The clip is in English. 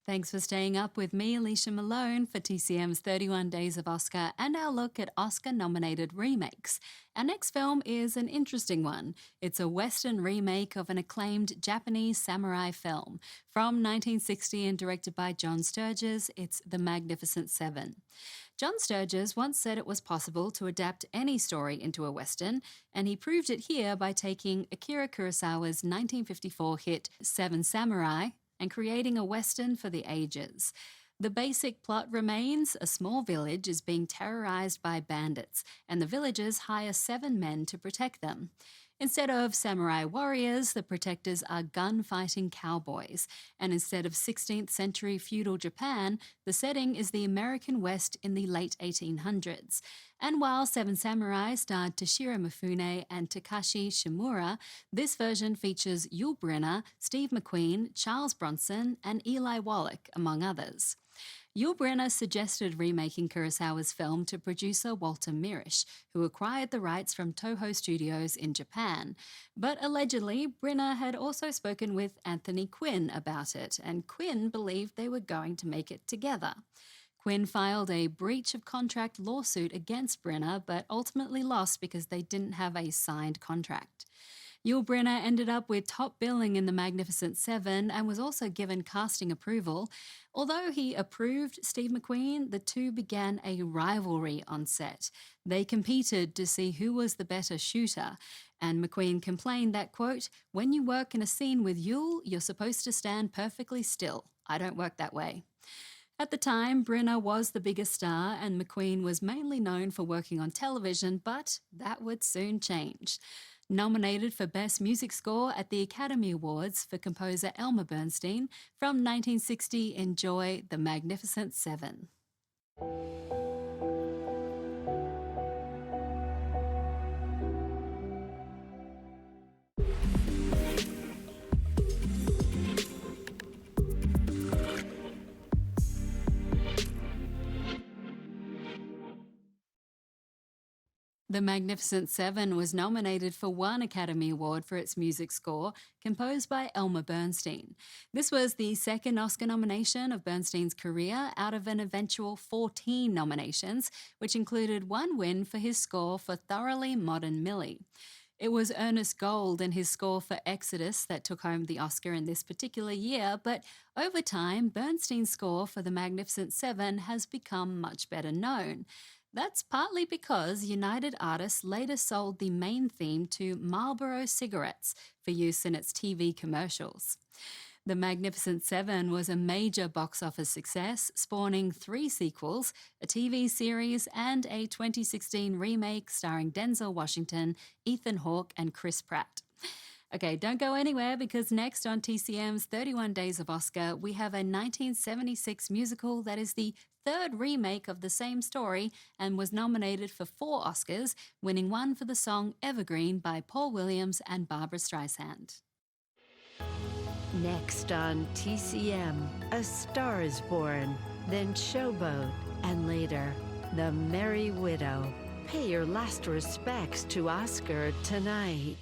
Thanks for staying up with me, Alicia Malone, for TCM's 31 Days of Oscar and our look at Oscar-nominated remakes. Our next film is an interesting one. It's a Western remake of an acclaimed Japanese samurai film. From 1960 and directed by John Sturges, it's The Magnificent Seven. John Sturges once said it was possible to adapt any story into a Western, and he proved it here by taking Akira Kurosawa's 1954 hit Seven Samurai and creating a Western for the ages. The basic plot remains: a small village is being terrorized by bandits, and the villagers hire 7 men to protect them. Instead of samurai warriors, the protectors are gun-fighting cowboys, and instead of 16th century feudal Japan, the setting is the American West in the late 1800s. And while Seven Samurai starred Toshiro Mifune and Takashi Shimura, this version features Yul Brynner, Steve McQueen, Charles Bronson, and Eli Wallach, among others. Yul Brynner suggested remaking Kurosawa's film to producer Walter Mirisch, who acquired the rights from Toho Studios in Japan. But allegedly, Brynner had also spoken with Anthony Quinn about it, and Quinn believed they were going to make it together. Quinn filed a breach of contract lawsuit against Brynner, but ultimately lost because they didn't have a signed contract. Yul Brynner ended up with top billing in The Magnificent Seven and was also given casting approval. Although he approved Steve McQueen, the two began a rivalry on set. They competed to see who was the better shooter, and McQueen complained that, quote, "When you work in a scene with Yul, you're supposed to stand perfectly still. I don't work that way." At the time, Brynner was the biggest star and McQueen was mainly known for working on television, but that would soon change. Nominated for Best Music Score at the Academy Awards for composer Elmer Bernstein, from 1960, enjoy The Magnificent Seven. The Magnificent Seven was nominated for 1 Academy Award for its music score, composed by Elmer Bernstein. This was the second Oscar nomination of Bernstein's career out of an eventual 14 nominations, which included 1 win for his score for Thoroughly Modern Millie. It was Ernest Gold and his score for Exodus that took home the Oscar in this particular year, but over time, Bernstein's score for The Magnificent Seven has become much better known. That's partly because United Artists later sold the main theme to Marlboro cigarettes for use in its TV commercials. The Magnificent Seven was a major box office success, spawning 3 sequels, a TV series, and a 2016 remake starring Denzel Washington, Ethan Hawke, and Chris Pratt. Okay, don't go anywhere, because next on TCM's 31 Days of Oscar, we have a 1976 musical that is the 3rd remake of the same story and was nominated for 4 Oscars, winning 1 for the song Evergreen by Paul Williams and Barbra Streisand. Next on TCM, A Star is Born, then Showboat, and later, The Merry Widow. Pay your last respects to Oscar tonight.